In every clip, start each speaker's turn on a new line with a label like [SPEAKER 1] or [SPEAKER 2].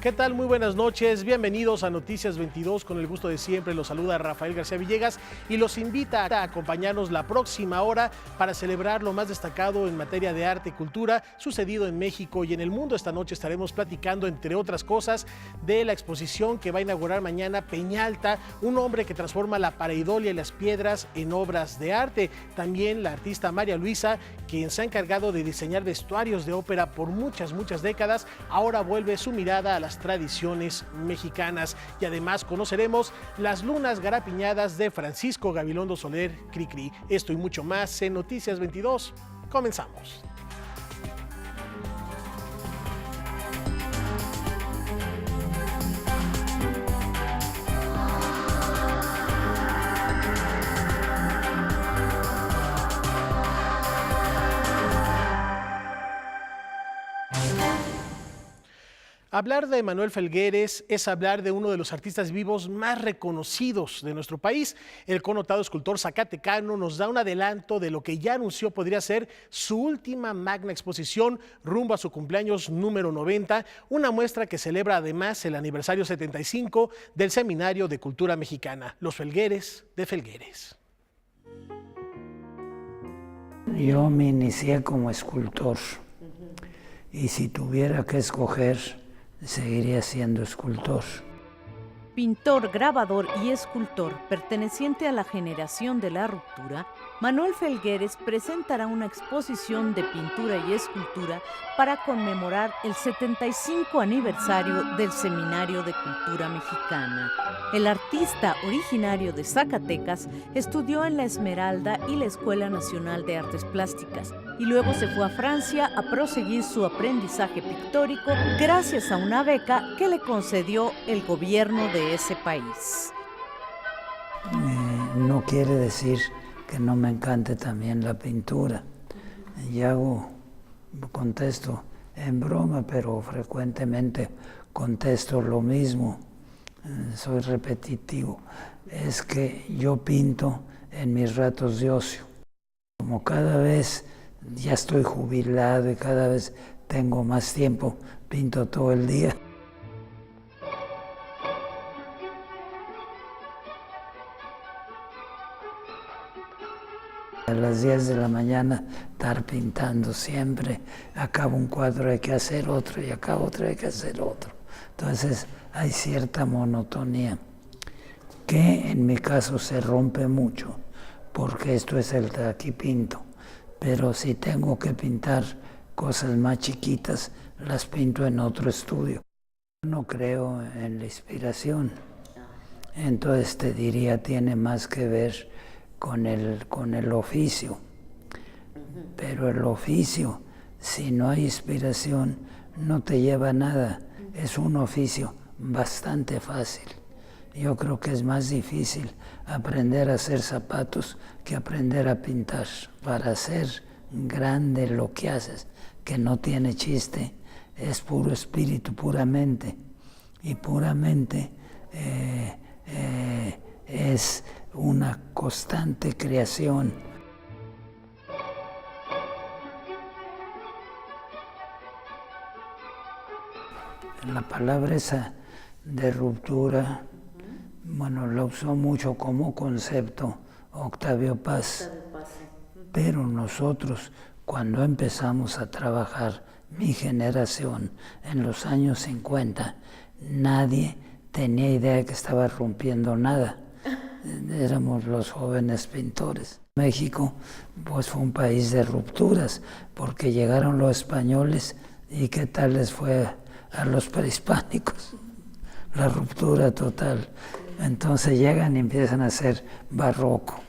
[SPEAKER 1] ¿Qué tal? Muy buenas noches, bienvenidos a Noticias 22, con el gusto de siempre los saluda Rafael García Villegas y los invita a acompañarnos la próxima hora para celebrar lo más destacado en materia de arte y cultura sucedido en México y en el mundo. Esta noche estaremos platicando, entre otras cosas, de la exposición que va a inaugurar mañana Peñalta, un hombre que transforma la pareidolia y las piedras en obras de arte. También la artista María Luisa, quien se ha encargado de diseñar vestuarios de ópera por muchas décadas, ahora vuelve su mirada a las tradiciones mexicanas. Y además conoceremos las lunas garapiñadas de Francisco Gabilondo Soler Cricri. Esto y mucho más en Noticias 22. Comenzamos. Hablar de Manuel Felgueres es hablar de uno de los artistas vivos más reconocidos de nuestro país. El connotado escultor zacatecano nos da un adelanto de lo que ya anunció podría ser su última magna exposición rumbo a su cumpleaños número 90, una muestra que celebra además el aniversario 75 del Seminario de Cultura Mexicana, Los Felgueres de Felgueres.
[SPEAKER 2] Yo me inicié como escultor y si tuviera que escoger, seguiría siendo escultor.
[SPEAKER 3] Pintor, grabador y escultor perteneciente a la generación de la ruptura, Manuel Felgueres presentará una exposición de pintura y escultura para conmemorar el 75 aniversario del Seminario de Cultura Mexicana. El artista originario de Zacatecas estudió en la Esmeralda y la Escuela Nacional de Artes Plásticas y luego se fue a Francia a proseguir su aprendizaje pictórico gracias a una beca que le concedió el gobierno de ese país.
[SPEAKER 2] No quiere decir que no me encante también la pintura. Y contesto en broma, pero frecuentemente contesto lo mismo. Soy repetitivo. Es que yo pinto en mis ratos de ocio. Como cada vez ya estoy jubilado y cada vez tengo más tiempo, pinto todo el día. A las 10 de la mañana estar pintando siempre, acabo un cuadro, hay que hacer otro, y acabo otro, hay que hacer otro. Entonces hay cierta monotonía, que en mi caso se rompe mucho, porque esto es el de aquí pinto. Pero si tengo que pintar cosas más chiquitas, las pinto en otro estudio. No creo en la inspiración, entonces te diría, tiene más que ver con el oficio. Pero el oficio, si no hay inspiración, no te lleva a nada. Es un oficio bastante fácil. Yo creo que es más difícil aprender a hacer zapatos que aprender a pintar. Para hacer grande lo que haces, que no tiene chiste, es puro espíritu, puramente. Y puramente es una constante creación. La palabra esa de ruptura, bueno, la usó mucho como concepto Octavio Paz. Pero nosotros, cuando empezamos a trabajar, mi generación, en los años 50, nadie tenía idea de que estaba rompiendo nada. Éramos los jóvenes pintores. México, pues fue un país de rupturas, porque llegaron los españoles y ¿qué tal les fue a los prehispánicos? La ruptura total. Entonces llegan y empiezan a hacer barroco,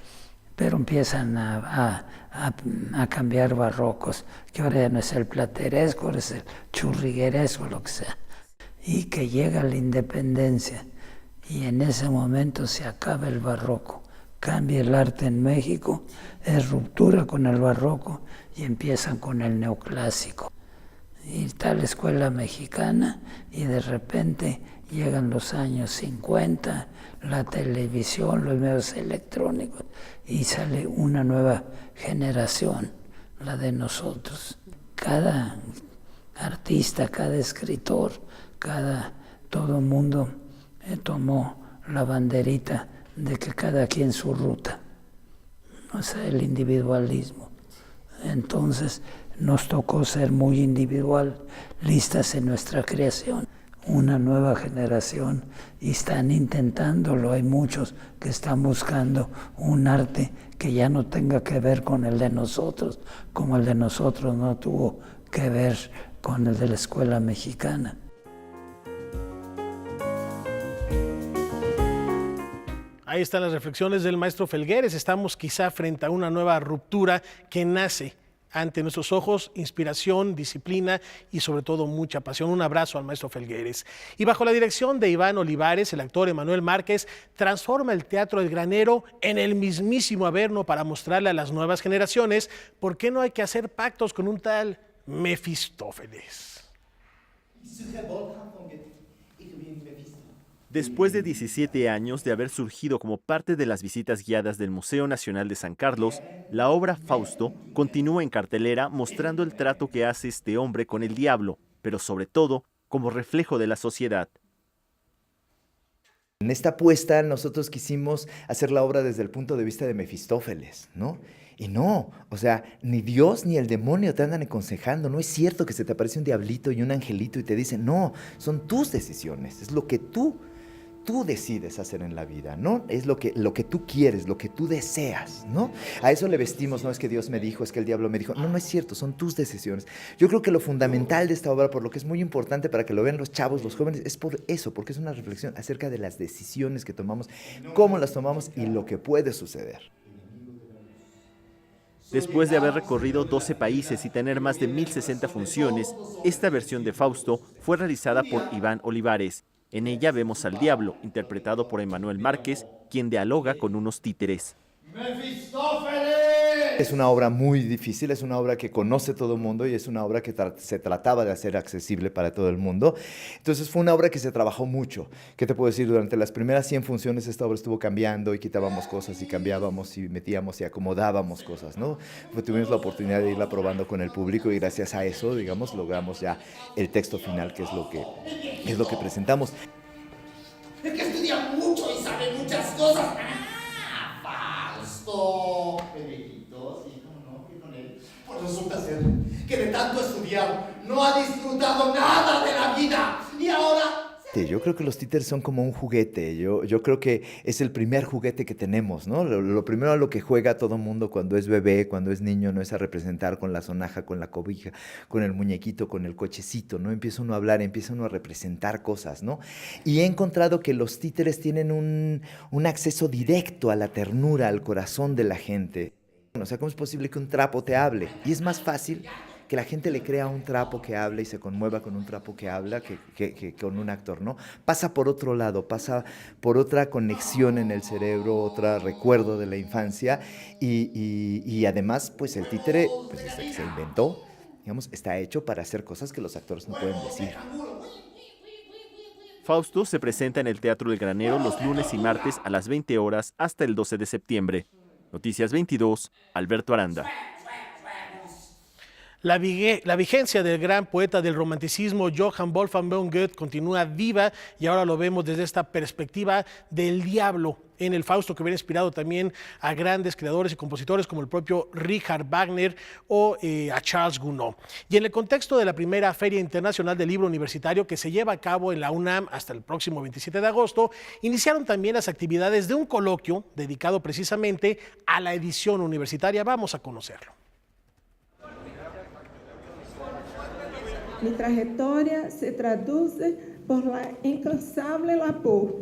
[SPEAKER 2] pero empiezan a cambiar barrocos, que ahora ya no es el plateresco, ahora es el churrigueresco, lo que sea. Y que llega la independencia, y en ese momento se acaba el barroco, cambia el arte en México, es ruptura con el barroco y empiezan con el neoclásico. Y está la escuela mexicana y de repente llegan los años 50, la televisión, los medios electrónicos y sale una nueva generación, la de nosotros. Cada artista, cada escritor, cada todo el mundo tomó la banderita de que cada quien su ruta, o sea, el individualismo. Entonces nos tocó ser muy individualistas en nuestra creación. Una nueva generación, y están intentándolo, hay muchos que están buscando un arte que ya no tenga que ver con el de nosotros, como el de nosotros no tuvo que ver con el de la escuela mexicana.
[SPEAKER 1] Ahí están las reflexiones del maestro Felgueres. Estamos quizá frente a una nueva ruptura que nace ante nuestros ojos, inspiración, disciplina y sobre todo mucha pasión. Un abrazo al maestro Felgueres. Y bajo la dirección de Iván Olivares, el actor Emanuel Márquez transforma el Teatro El Granero en el mismísimo Averno para mostrarle a las nuevas generaciones por qué no hay que hacer pactos con un tal Mefistófeles.
[SPEAKER 4] Después de 17 años de haber surgido como parte de las visitas guiadas del Museo Nacional de San Carlos, la obra Fausto continúa en cartelera mostrando el trato que hace este hombre con el diablo, pero sobre todo como reflejo de la sociedad.
[SPEAKER 5] En esta apuesta nosotros quisimos hacer la obra desde el punto de vista de Mefistófeles, ¿no? Y no, o sea, ni Dios ni el demonio te andan aconsejando. No es cierto que se te aparece un diablito y un angelito y te dicen, no, son tus decisiones, es lo que tú decides hacer en la vida, ¿no? Es lo que tú quieres, lo que tú deseas, ¿no? A eso le vestimos, no es que Dios me dijo, es que el diablo me dijo. No, no es cierto, son tus decisiones. Yo creo que lo fundamental de esta obra, por lo que es muy importante para que lo vean los chavos, los jóvenes, es por eso, porque es una reflexión acerca de las decisiones que tomamos, cómo las tomamos y lo que puede suceder.
[SPEAKER 4] Después de haber recorrido 12 países y tener más de 1,060 funciones, esta versión de Fausto fue realizada por Iván Olivares. En ella vemos al diablo, interpretado por Emanuel Márquez, quien dialoga con unos títeres.
[SPEAKER 5] Es una obra muy difícil, es una obra que conoce todo el mundo y es una obra que se trataba de hacer accesible para todo el mundo. Entonces fue una obra que se trabajó mucho. ¿Qué te puedo decir? Durante las primeras 100 funciones esta obra estuvo cambiando y quitábamos cosas y cambiábamos y metíamos y acomodábamos cosas, ¿no? Pues tuvimos la oportunidad de irla probando con el público y gracias a eso, digamos, logramos ya el texto final, que es lo que presentamos.
[SPEAKER 6] El que estudia mucho y sabe muchas cosas. Fausto. Benedito, sí, cómo no, ¿qué con él? Pues resulta ser que de tanto estudiar no ha disfrutado nada de la vida. Y ahora...
[SPEAKER 5] Yo creo que los títeres son como un juguete. Yo creo que es el primer juguete que tenemos, ¿no? Lo primero a lo que juega todo mundo cuando es bebé, cuando es niño, no es a representar con la sonaja, con la cobija, con el muñequito, con el cochecito, ¿no? Empieza uno a hablar, empieza uno a representar cosas, ¿no? Y he encontrado que los títeres tienen un acceso directo a la ternura, al corazón de la gente. O sea, ¿cómo es posible que un trapo te hable? Y es más fácil que la gente le crea un trapo que habla y se conmueva con un trapo que habla que con un actor, ¿no? Pasa por otro lado, pasa por otra conexión en el cerebro, otro recuerdo de la infancia y además, pues el títere, pues desde que se inventó, digamos, está hecho para hacer cosas que los actores no pueden decir.
[SPEAKER 4] Fausto se presenta en el Teatro El Granero los lunes y martes a las 20 horas hasta el 12 de septiembre. Noticias 22, Alberto Aranda.
[SPEAKER 1] La vigencia del gran poeta del romanticismo Johann Wolfgang von Goethe continúa viva y ahora lo vemos desde esta perspectiva del diablo en el Fausto, que hubiera inspirado también a grandes creadores y compositores como el propio Richard Wagner o a Charles Gounod. Y en el contexto de la primera Feria Internacional del Libro Universitario que se lleva a cabo en la UNAM hasta el próximo 27 de agosto, iniciaron también las actividades de un coloquio dedicado precisamente a la edición universitaria. Vamos a conocerlo.
[SPEAKER 7] Mi trayectoria se traduce por la incansable labor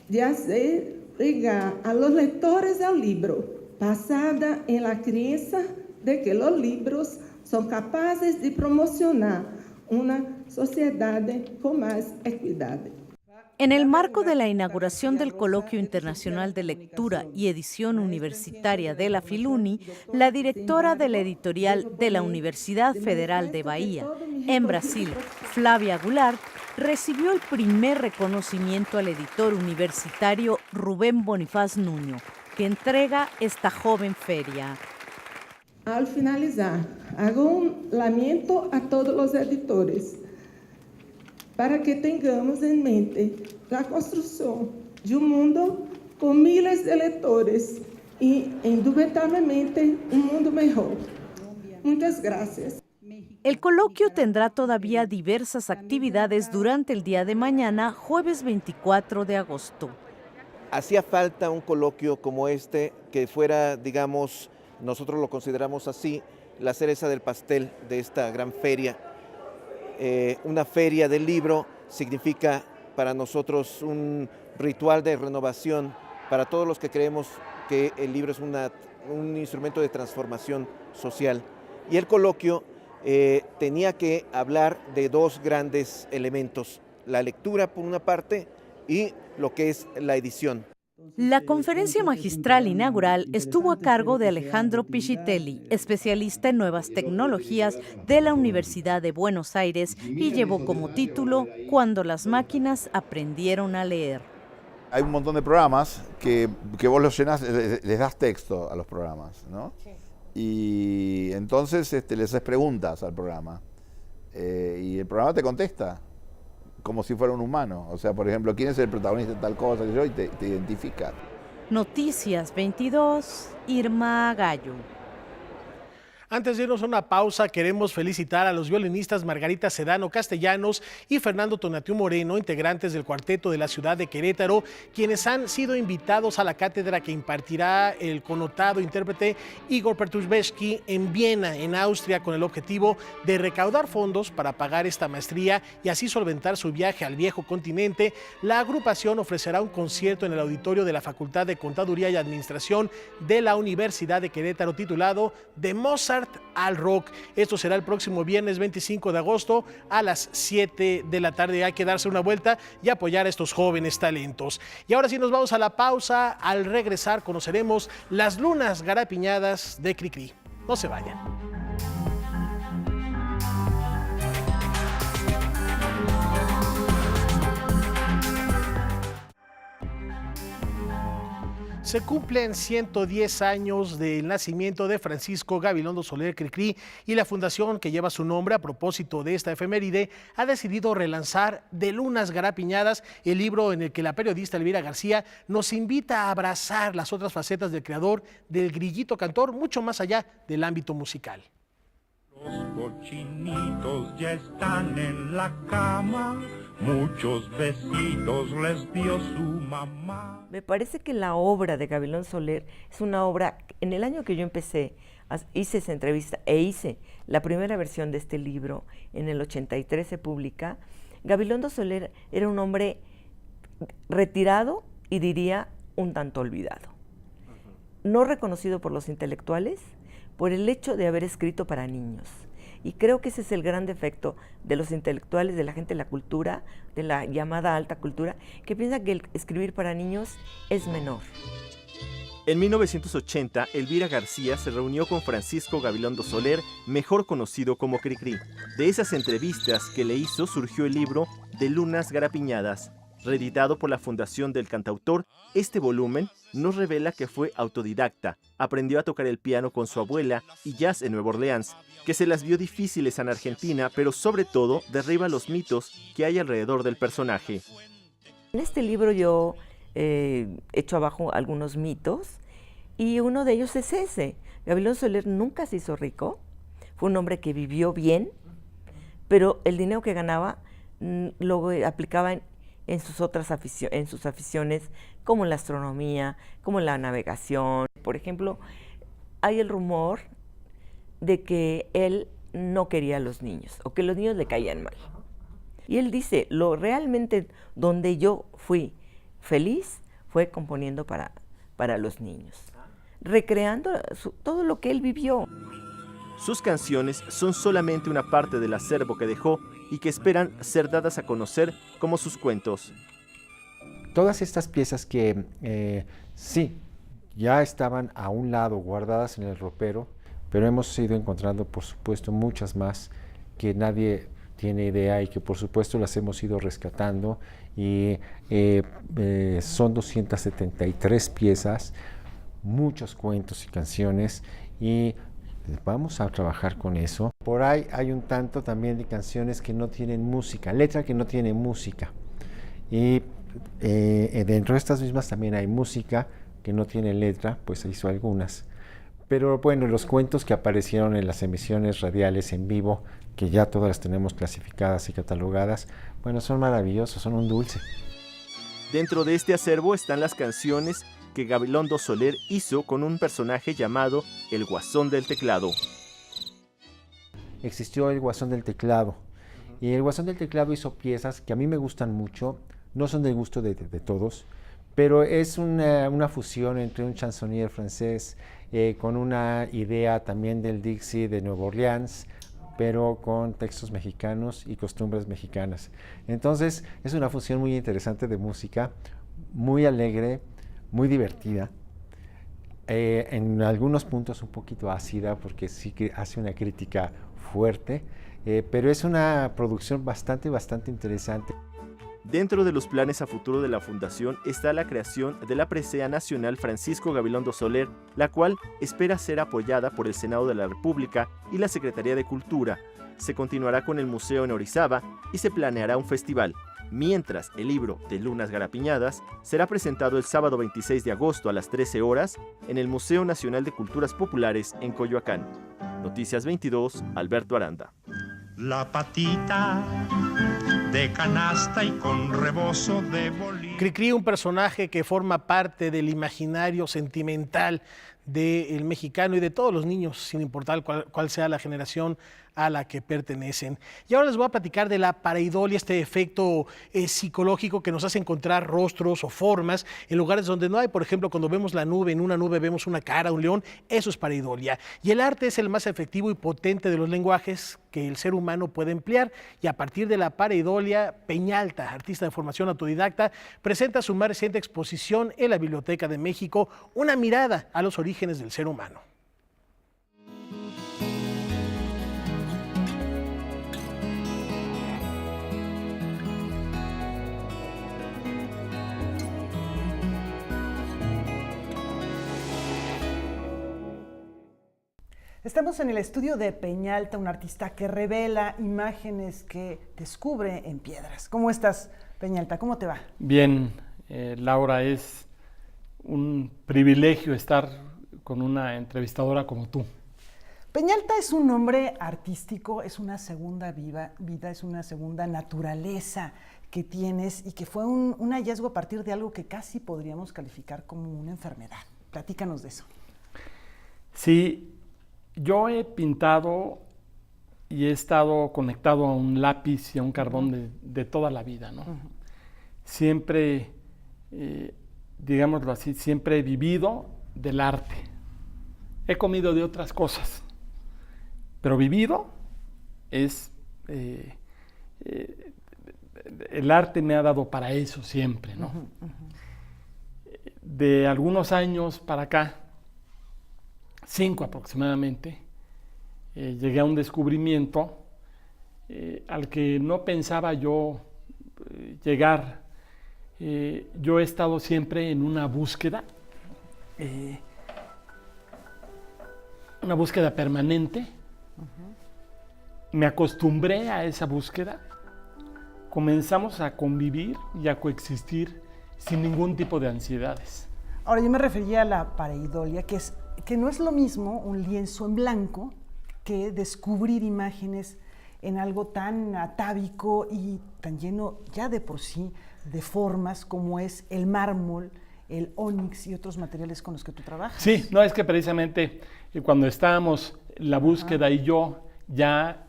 [SPEAKER 7] de hacer llegar a los lectores del libro, basada en la creencia de que los libros son capaces de promocionar una sociedad con más equidad.
[SPEAKER 3] En el marco de la inauguración del Coloquio Internacional de Lectura y Edición Universitaria de la Filuni, la directora de la editorial de la Universidad Federal de Bahía, en Brasil, Flavia Goulart, recibió el primer reconocimiento al editor universitario Rubén Bonifaz Nuño, que entrega esta joven feria.
[SPEAKER 7] Al finalizar, hago un lamento a todos los editores para que tengamos em mente a construção de um mundo com miles de leitores e, indubitavelmente, um mundo melhor. Muchas gracias.
[SPEAKER 3] El coloquio tendrá todavía diversas actividades durante el día de mañana, jueves 24 de agosto.
[SPEAKER 8] Hacía falta un coloquio como este que fuera, digamos, nosotros lo consideramos así, la cereza del pastel de esta gran feria. Una feria del libro significa para nosotros un ritual de renovación para todos los que creemos que el libro es un instrumento de transformación social. Y el coloquio tenía que hablar de dos grandes elementos, la lectura por una parte y lo que es la edición.
[SPEAKER 3] La conferencia magistral inaugural estuvo a cargo de Alejandro Piscitelli, especialista en nuevas tecnologías de la Universidad de Buenos Aires, y llevó como título Cuando las máquinas aprendieron a leer.
[SPEAKER 9] Hay un montón de programas que vos los llenás, les das texto a los programas, ¿no? Sí. Y entonces les haces preguntas al programa y el programa te contesta como si fuera un humano. O sea, por ejemplo, ¿quién es el protagonista de tal cosa? Y te identifica.
[SPEAKER 3] Noticias 22, Irma Gallo.
[SPEAKER 1] Antes de irnos a una pausa, queremos felicitar a los violinistas Margarita Sedano Castellanos y Fernando Tonatiuh Moreno, integrantes del cuarteto de la ciudad de Querétaro, quienes han sido invitados a la cátedra que impartirá el connotado intérprete Igor Pertushevsky en Viena, en Austria, con el objetivo de recaudar fondos para pagar esta maestría y así solventar su viaje al viejo continente. La agrupación ofrecerá un concierto en el auditorio de la Facultad de Contaduría y Administración de la Universidad de Querétaro titulado De Mozart al Rock. Esto será el próximo viernes 25 de agosto a las 7 de la tarde. Hay que darse una vuelta y apoyar a estos jóvenes talentos. Y ahora sí nos vamos a la pausa. Al regresar conoceremos las lunas garapiñadas de Cricri. No se vayan. Se cumplen 110 años del nacimiento de Francisco Gabilondo Soler Cricri y la fundación que lleva su nombre a propósito de esta efeméride ha decidido relanzar De Lunas Garapiñadas, el libro en el que la periodista Elvira García nos invita a abrazar las otras facetas del creador del grillito cantor, mucho más allá del ámbito musical.
[SPEAKER 10] Los cochinitos ya están en la cama, muchos besitos les dio su mamá.
[SPEAKER 11] Me parece que la obra de Gabilondo Soler es una obra, en el año que yo empecé, hice esa entrevista e hice la primera versión de este libro, en el 83 se publica. Gabilondo Soler era un hombre retirado y diría un tanto olvidado. No reconocido por los intelectuales, por el hecho de haber escrito para niños. Y creo que ese es el gran defecto de los intelectuales, de la gente de la cultura, de la llamada alta cultura, que piensa que el escribir para niños es menor.
[SPEAKER 4] En 1980, Elvira García se reunió con Francisco Gabilondo Soler, mejor conocido como Cricri. De esas entrevistas que le hizo surgió el libro De Lunas Garapiñadas. Reeditado por la Fundación del Cantautor, este volumen nos revela que fue autodidacta, aprendió a tocar el piano con su abuela y jazz en Nueva Orleans, que se las vio difíciles en Argentina, pero sobre todo derriba los mitos que hay alrededor del personaje.
[SPEAKER 11] En este libro yo echo abajo algunos mitos y uno de ellos es ese. Gabilondo Soler nunca se hizo rico, fue un hombre que vivió bien, pero el dinero que ganaba lo aplicaba en sus otras aficiones, como la astronomía, como la navegación. Por ejemplo, hay el rumor de que él no quería a los niños, o que los niños le caían mal. Y él dice, realmente donde yo fui feliz fue componiendo para los niños, recreando todo lo que él vivió.
[SPEAKER 4] Sus canciones son solamente una parte del acervo que dejó y que esperan ser dadas a conocer como sus cuentos.
[SPEAKER 12] Todas estas piezas que sí, ya estaban a un lado guardadas en el ropero, pero hemos ido encontrando, por supuesto, muchas más que nadie tiene idea y que, por supuesto, las hemos ido rescatando. Y son 273 piezas, muchos cuentos y canciones, y vamos a trabajar con eso. por ahí hay un tanto también de canciones que no tienen música, letra que no tiene música. Y dentro de estas mismas también hay música que no tiene letra, pues hizo algunas. Pero bueno, los cuentos que aparecieron en las emisiones radiales en vivo, que ya todas las tenemos clasificadas y catalogadas, bueno, son maravillosos, son un dulce.
[SPEAKER 4] Dentro de este acervo están las canciones que Gabilondo Soler hizo con un personaje llamado el Guasón del Teclado.
[SPEAKER 12] Existió el Guasón del Teclado, y el Guasón del Teclado hizo piezas que a mí me gustan mucho, no son del gusto de todos, pero es una fusión entre un chansonnier francés con una idea también del Dixie de Nueva Orleans, pero con textos mexicanos y costumbres mexicanas. Entonces es una fusión muy interesante de música, muy alegre, muy divertida, en algunos puntos un poquito ácida porque sí que hace una crítica fuerte, pero es una producción bastante interesante.
[SPEAKER 4] Dentro de los planes a futuro de la Fundación está la creación de la Presea Nacional Francisco Gabilondo Soler, la cual espera ser apoyada por el Senado de la República y la Secretaría de Cultura. Se continuará con el museo en Orizaba y se planeará un festival, mientras el libro de Lunas Garapiñadas será presentado el sábado 26 de agosto a las 13 horas en el Museo Nacional de Culturas Populares en Coyoacán. Noticias 22, Alberto Aranda.
[SPEAKER 10] La patita de canasta y con rebozo de bolígrafo.
[SPEAKER 1] Cricri, un personaje que forma parte del imaginario sentimental del mexicano y de todos los niños, sin importar cuál sea la generación a la que pertenecen. Y ahora les voy a platicar de la pareidolia, este efecto psicológico que nos hace encontrar rostros o formas en lugares donde no hay. Por ejemplo, cuando vemos la nube, en una nube vemos una cara, un león, eso es pareidolia. Y el arte es el más efectivo y potente de los lenguajes que el ser humano puede emplear. Y a partir de la pareidolia, Peñalta, artista de formación autodidacta, presenta su más reciente exposición en la Biblioteca de México, una mirada a los orígenes del ser humano.
[SPEAKER 13] Estamos en el estudio de Peñalta, un artista que revela imágenes que descubre en piedras. ¿Cómo estás, Peñalta? ¿Cómo te va?
[SPEAKER 14] Bien, Laura, es un privilegio estar con una entrevistadora como tú.
[SPEAKER 13] Peñalta es un nombre artístico, es una segunda vida, es una segunda naturaleza que tienes y que fue un hallazgo a partir de algo que casi podríamos calificar como una enfermedad. Platícanos de eso.
[SPEAKER 14] Sí. Yo he pintado y he estado conectado a un lápiz y a un carbón de toda la vida, ¿no? Siempre, digámoslo así, siempre he vivido del arte. He comido de otras cosas, pero vivido es... el arte me ha dado para eso siempre, ¿no? De algunos años para acá, 5 aproximadamente, llegué a un descubrimiento al que no pensaba yo llegar. Yo he estado siempre en una búsqueda permanente. Me acostumbré a esa búsqueda, comenzamos a convivir y a coexistir sin ningún tipo de ansiedades.
[SPEAKER 13] Ahora, yo me refería a la pareidolia, que no es lo mismo un lienzo en blanco que descubrir imágenes en algo tan atávico y tan lleno ya de por sí de formas como es el mármol, el ónix y otros materiales con los que tú trabajas.
[SPEAKER 14] Sí, no, es que precisamente cuando estábamos la búsqueda y yo ya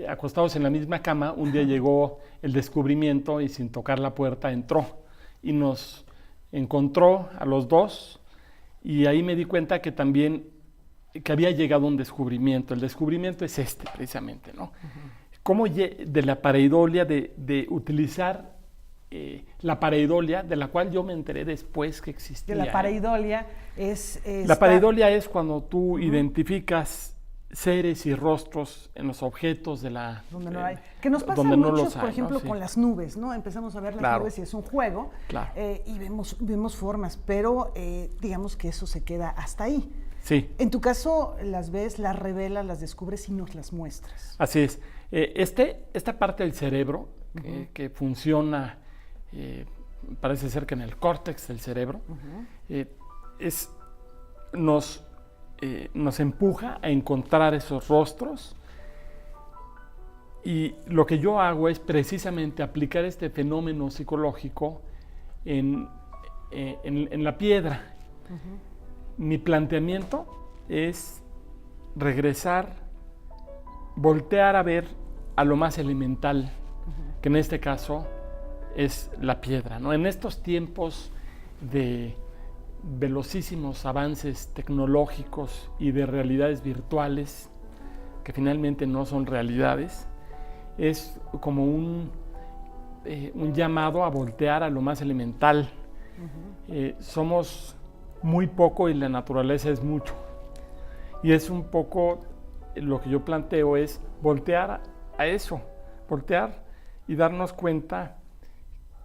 [SPEAKER 14] acostados en la misma cama, un día llegó el descubrimiento y sin tocar la puerta entró y nos encontró a los dos. Y ahí me di cuenta que también que había llegado un descubrimiento. El descubrimiento es este, precisamente, ¿no? Cómo de la pareidolia, de utilizar la pareidolia, de la cual yo me enteré después que existía.
[SPEAKER 13] De la pareidolia es...
[SPEAKER 14] La pareidolia es cuando tú identificas seres y rostros en los objetos de la...
[SPEAKER 13] Donde no hay. Que nos pasa mucho, por ejemplo, ¿no? Sí. Con las nubes, ¿no? Empezamos a ver las nubes y es un juego, y vemos formas, pero digamos que eso se queda hasta ahí.
[SPEAKER 14] Sí.
[SPEAKER 13] En tu caso, las ves, las revelas, las descubres y nos las muestras.
[SPEAKER 14] Así es. Esta parte del cerebro que funciona, parece ser que en el córtex del cerebro, nos empuja a encontrar esos rostros. Y lo que yo hago es precisamente aplicar este fenómeno psicológico en la piedra. Mi planteamiento es regresar, voltear a ver a lo más elemental, que en este caso es la piedra, ¿no? En estos tiempos de velocísimos avances tecnológicos y de realidades virtuales, que finalmente no son realidades, es como un llamado a voltear a lo más elemental. Somos muy poco y la naturaleza es mucho. Y es un poco lo que yo planteo, es voltear a eso, voltear y darnos cuenta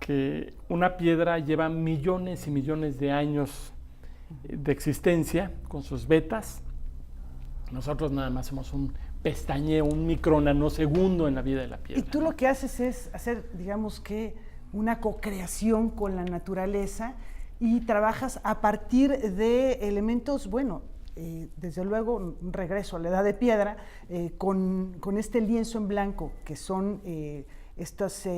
[SPEAKER 14] que una piedra lleva millones y millones de años de existencia con sus vetas. Nosotros nada más somos un pestañeo, un micronanosegundo en la vida de la piedra.
[SPEAKER 13] Y tú lo que haces es hacer, digamos que, una co-creación con la naturaleza y trabajas a partir de elementos, bueno, desde luego, regreso a la edad de piedra, con este lienzo en blanco, que son estos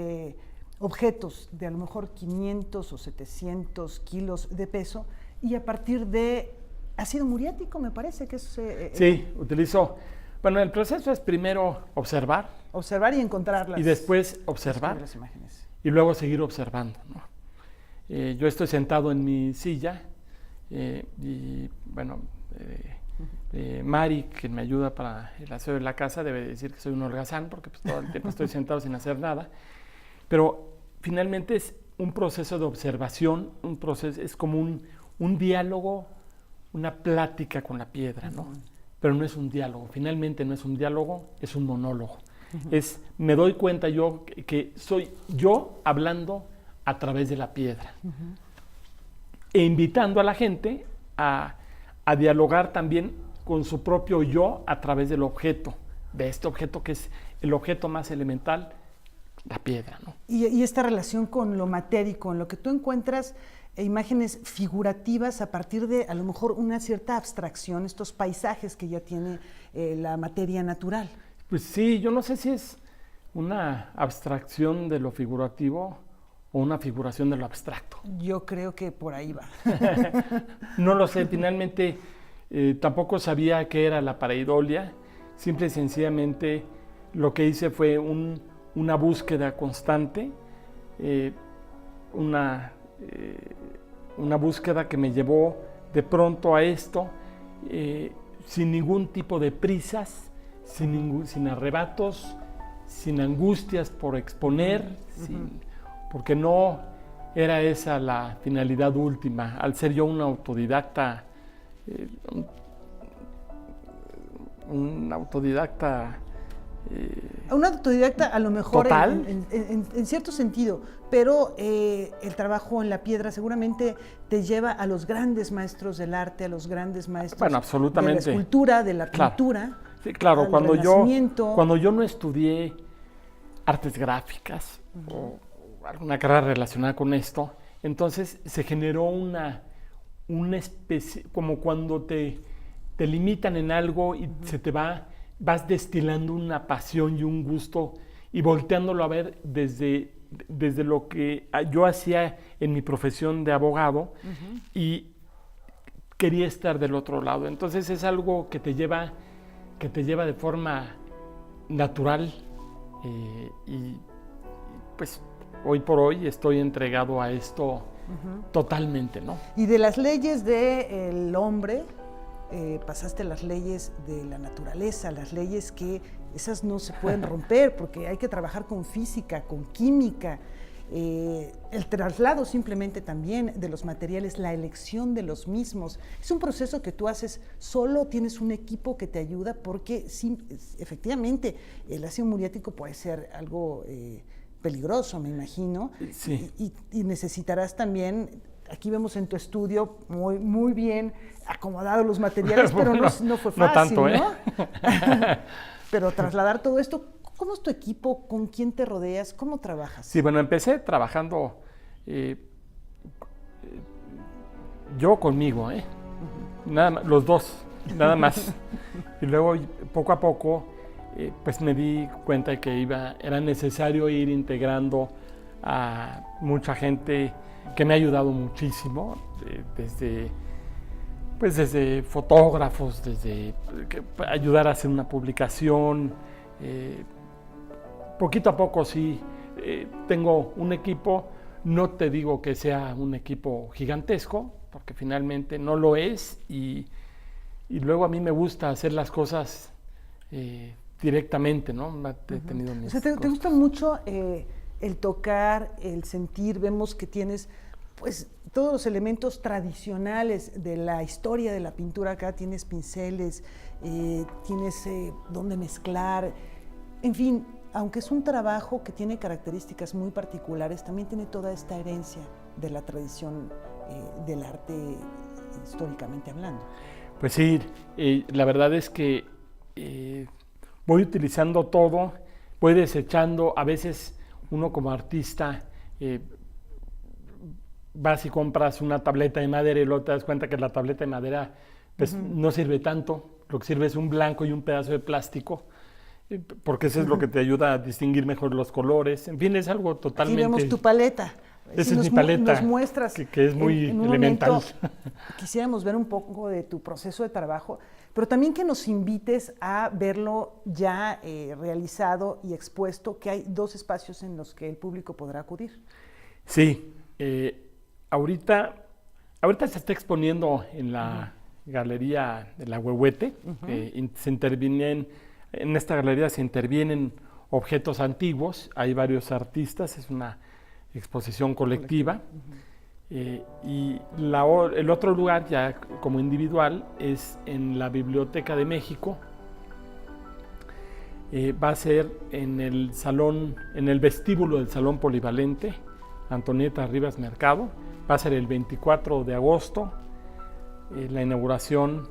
[SPEAKER 13] objetos de a lo mejor 500 o 700 kilos de peso, y a partir de ácido muriático, me parece que es...
[SPEAKER 14] sí, utilizo... Bueno, el proceso es primero observar.
[SPEAKER 13] Observar y encontrarlas.
[SPEAKER 14] Y después observar.
[SPEAKER 13] Las imágenes.
[SPEAKER 14] Y luego seguir observando, ¿no? Yo estoy sentado en mi silla y, bueno, Mari, quien me ayuda para el aseo de la casa, debe decir que soy un holgazán porque pues, todo el tiempo estoy sentado sin hacer nada. Pero finalmente es un proceso de observación, es como un diálogo, una plática con la piedra, ¿no? Pero no es un diálogo, finalmente no es un diálogo, es un monólogo. Me doy cuenta yo que soy yo hablando a través de la piedra. E invitando a la gente a dialogar también con su propio yo a través del objeto, de este objeto que es el objeto más elemental, la piedra, ¿no?
[SPEAKER 13] Y esta relación con lo matérico, en lo que tú encuentras imágenes figurativas a partir de a lo mejor una cierta abstracción, estos paisajes que ya tiene la materia natural.
[SPEAKER 14] Pues sí, yo no sé si es una abstracción de lo figurativo o una figuración de lo abstracto.
[SPEAKER 13] Yo creo que por ahí va.
[SPEAKER 14] No lo sé, finalmente tampoco sabía qué era la pareidolia, simple y sencillamente lo que hice fue una búsqueda constante, una búsqueda que me llevó de pronto a esto, sin ningún tipo de prisas, sin arrebatos, sin angustias por exponer, porque no era esa la finalidad última. Al ser yo un autodidacta, un autodidacta
[SPEAKER 13] a lo mejor
[SPEAKER 14] total,
[SPEAKER 13] en cierto sentido, pero el trabajo en la piedra seguramente te lleva a los grandes maestros del arte, a los grandes maestros
[SPEAKER 14] bueno, absolutamente,
[SPEAKER 13] de la escultura, de la pintura.
[SPEAKER 14] Sí, claro, cuando yo no estudié artes gráficas o alguna carrera relacionada con esto, entonces se generó una especie, como cuando te limitan en algo y vas destilando una pasión y un gusto y volteándolo a ver desde lo que yo hacía en mi profesión de abogado y quería estar del otro lado. Entonces es algo que te lleva de forma natural y pues hoy por hoy estoy entregado a esto totalmente, ¿no?
[SPEAKER 13] Y de las leyes del hombre pasaste las leyes de la naturaleza, las leyes que esas no se pueden romper porque hay que trabajar con física, con química, el traslado simplemente también de los materiales, la elección de los mismos. Es un proceso que tú haces solo, tienes un equipo que te ayuda porque sí, efectivamente el ácido muriático puede ser algo peligroso, me imagino,
[SPEAKER 14] sí.
[SPEAKER 13] y necesitarás también aquí vemos en tu estudio muy bien acomodados los materiales, pero no fue fácil,
[SPEAKER 14] no tanto,
[SPEAKER 13] ¿no? Pero trasladar todo esto, ¿cómo es tu equipo? ¿Con quién te rodeas? ¿Cómo trabajas?
[SPEAKER 14] Sí, bueno, empecé trabajando yo conmigo, nada más, los dos, nada más. Y luego, poco a poco, pues me di cuenta de que era necesario ir integrando a mucha gente que me ha ayudado muchísimo, desde fotógrafos, desde ayudar a hacer una publicación. Poquito a poco sí, tengo un equipo, no te digo que sea un equipo gigantesco, porque finalmente no lo es, y luego a mí me gusta hacer las cosas directamente, ¿no? He tenido mis
[SPEAKER 13] o sea, ¿te gusta mucho el tocar, el sentir? Vemos que tienes pues todos los elementos tradicionales de la historia de la pintura acá, tienes pinceles, tienes dónde mezclar, en fin, aunque es un trabajo que tiene características muy particulares, también tiene toda esta herencia de la tradición del arte históricamente hablando.
[SPEAKER 14] Pues sí, la verdad es que voy utilizando todo, voy desechando, a veces uno como artista vas y compras una tableta de madera y luego te das cuenta que la tableta de madera pues, no sirve tanto, lo que sirve es un blanco y un pedazo de plástico, porque eso es lo que te ayuda a distinguir mejor los colores, en fin, es algo totalmente...
[SPEAKER 13] Aquí vemos tu paleta.
[SPEAKER 14] Esa es mi paleta,
[SPEAKER 13] nos muestras
[SPEAKER 14] que es muy elemental.
[SPEAKER 13] Quisiéramos ver un poco de tu proceso de trabajo, pero también que nos invites a verlo ya realizado y expuesto, que hay 2 espacios en los que el público podrá acudir.
[SPEAKER 14] Sí, ahorita se está exponiendo en la galería de la Huehuete, en esta galería se intervienen objetos antiguos, hay varios artistas, es una exposición colectiva. Y el otro lugar, ya como individual, es en la Biblioteca de México. Va a ser en el salón, en el vestíbulo del Salón Polivalente, Antonieta Rivas Mercado. Va a ser el 24 de agosto. La inauguración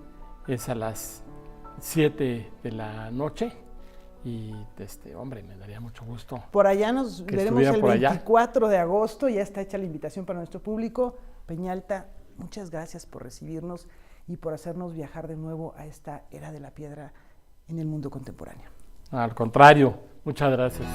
[SPEAKER 14] es a las 7 de la noche. Y, hombre, me daría mucho gusto.
[SPEAKER 13] Por allá nos veremos el 24 de agosto, ya está hecha la invitación para nuestro público. Peñalta, muchas gracias por recibirnos y por hacernos viajar de nuevo a esta era de la piedra en el mundo contemporáneo.
[SPEAKER 14] Al contrario, muchas gracias.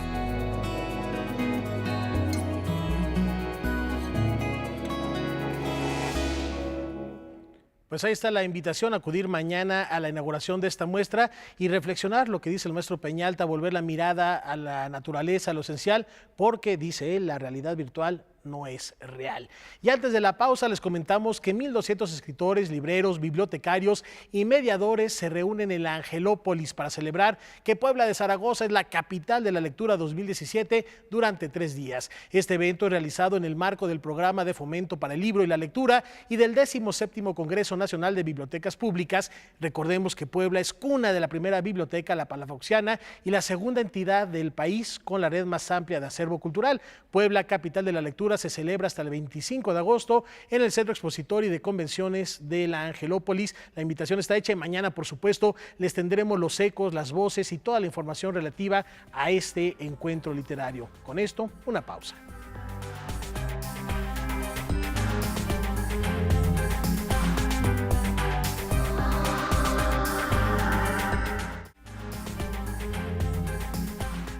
[SPEAKER 1] Pues ahí está la invitación a acudir mañana a la inauguración de esta muestra y reflexionar lo que dice el maestro Peñalta, volver la mirada a la naturaleza, a lo esencial, porque, dice él, la realidad virtual no es real. Y antes de la pausa les comentamos que 1,200 escritores, libreros, bibliotecarios y mediadores se reúnen en la Angelópolis para celebrar que Puebla de Zaragoza es la capital de la lectura 2017 durante 3 días. Este evento es realizado en el marco del Programa de Fomento para el Libro y la Lectura y del 17º Congreso Nacional de Bibliotecas Públicas. Recordemos que Puebla es cuna de la primera biblioteca, la Palafoxiana, y la segunda entidad del país con la red más amplia de acervo cultural. Puebla, capital de la lectura, se celebra hasta el 25 de agosto en el Centro Expositorio y de Convenciones de la Angelópolis. La invitación está hecha y mañana, por supuesto, les tendremos los ecos, las voces y toda la información relativa a este encuentro literario. Con esto, una pausa.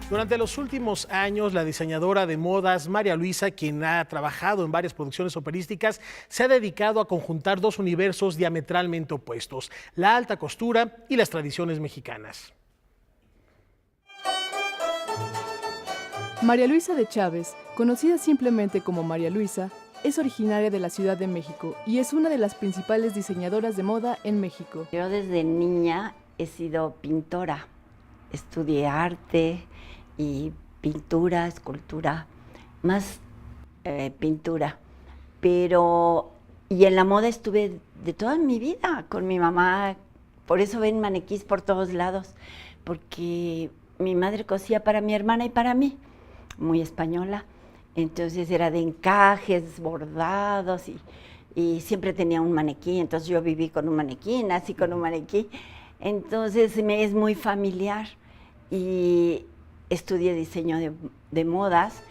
[SPEAKER 1] Durante los últimos años, la diseñadora de modas María Luisa, quien ha trabajado en varias producciones operísticas, se ha dedicado a conjuntar 2 universos diametralmente opuestos, la alta costura y las tradiciones mexicanas.
[SPEAKER 15] María Luisa de Chávez, conocida simplemente como María Luisa, es originaria de la Ciudad de México y es una de las principales diseñadoras de moda en México.
[SPEAKER 16] Yo desde niña he sido pintora, estudié arte y pintura, escultura, más pintura, y en la moda estuve de toda mi vida con mi mamá, por eso ven maniquís por todos lados, porque mi madre cosía para mi hermana y para mí, muy española, Entonces era de encajes, bordados y siempre tenía un maniquí. Entonces yo viví con un maniquí, nací con un maniquí. Entonces me es muy familiar y estudié diseño de modas.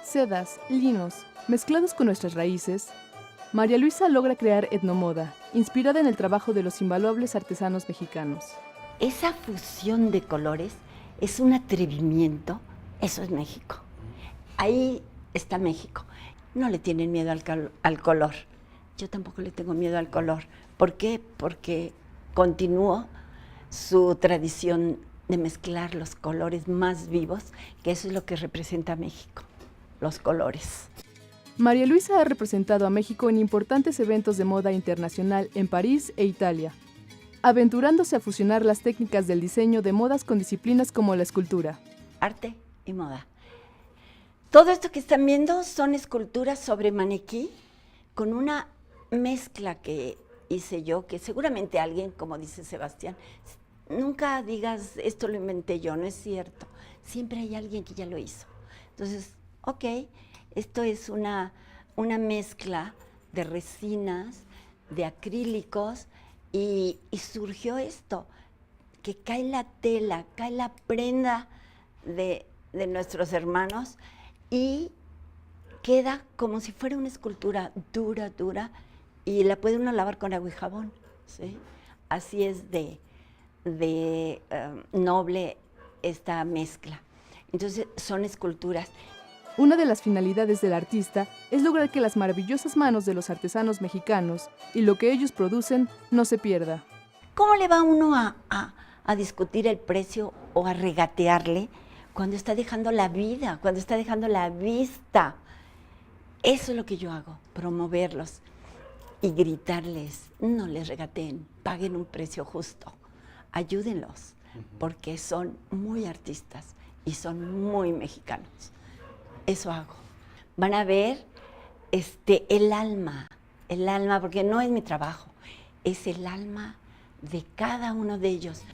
[SPEAKER 15] Sedas, linos, mezclados con nuestras raíces, María Luisa logra crear etnomoda, inspirada en el trabajo de los invaluables artesanos mexicanos.
[SPEAKER 16] Esa fusión de colores es un atrevimiento, eso es México. Ahí está México. No le tienen miedo al color. Yo tampoco le tengo miedo al color. ¿Por qué? Porque continúo su tradición de mezclar los colores más vivos, que eso es lo que representa a México, los colores.
[SPEAKER 15] María Luisa ha representado a México en importantes eventos de moda internacional en París e Italia, aventurándose a fusionar las técnicas del diseño de modas con disciplinas como la escultura.
[SPEAKER 16] Arte y moda. Todo esto que están viendo son esculturas sobre maniquí con una mezcla que hice yo, que seguramente alguien, como dice Sebastián, nunca digas esto lo inventé yo, no es cierto. Siempre hay alguien que ya lo hizo. Entonces, ok, esto es una mezcla de resinas, de acrílicos, y surgió esto, que cae la tela, cae la prenda de nuestros hermanos y queda como si fuera una escultura dura, dura, y la puede uno lavar con agua y jabón, ¿sí? Así es de noble esta mezcla. Entonces son esculturas.
[SPEAKER 15] Una de las finalidades del artista es lograr que las maravillosas manos de los artesanos mexicanos y lo que ellos producen no se pierda.
[SPEAKER 16] ¿Cómo le va uno a discutir el precio o a regatearle cuando está dejando la vida, cuando está dejando la vista? Eso es lo que yo hago, promoverlos y gritarles, no les regateen, paguen un precio justo, ayúdenlos, porque son muy artistas y son muy mexicanos. Eso hago. Van a ver el alma, porque no es mi trabajo, es el alma de cada uno de ellos.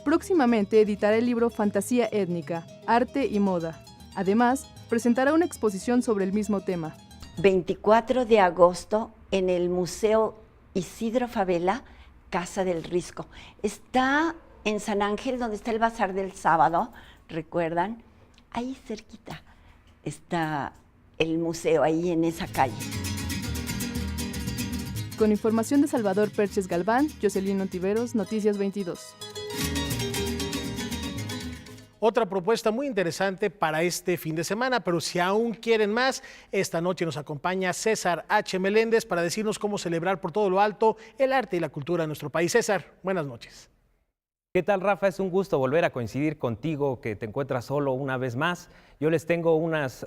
[SPEAKER 15] Próximamente editará el libro Fantasía Étnica, Arte y Moda. Además, presentará una exposición sobre el mismo tema.
[SPEAKER 16] 24 de agosto en el Museo Isidro Fabela, Casa del Risco. Está en San Ángel, donde está el Bazar del Sábado, ¿recuerdan? Ahí cerquita está el museo, ahí en esa calle.
[SPEAKER 15] Con información de Salvador Perches Galván, Jocelyn Ontiveros, Noticias 22.
[SPEAKER 1] Otra propuesta muy interesante para este fin de semana, pero si aún quieren más, esta noche nos acompaña César H. Meléndez para decirnos cómo celebrar por todo lo alto el arte y la cultura de nuestro país. César, buenas noches.
[SPEAKER 17] ¿Qué tal, Rafa? Es un gusto volver a coincidir contigo, que te encuentras solo una vez más. Yo les tengo unas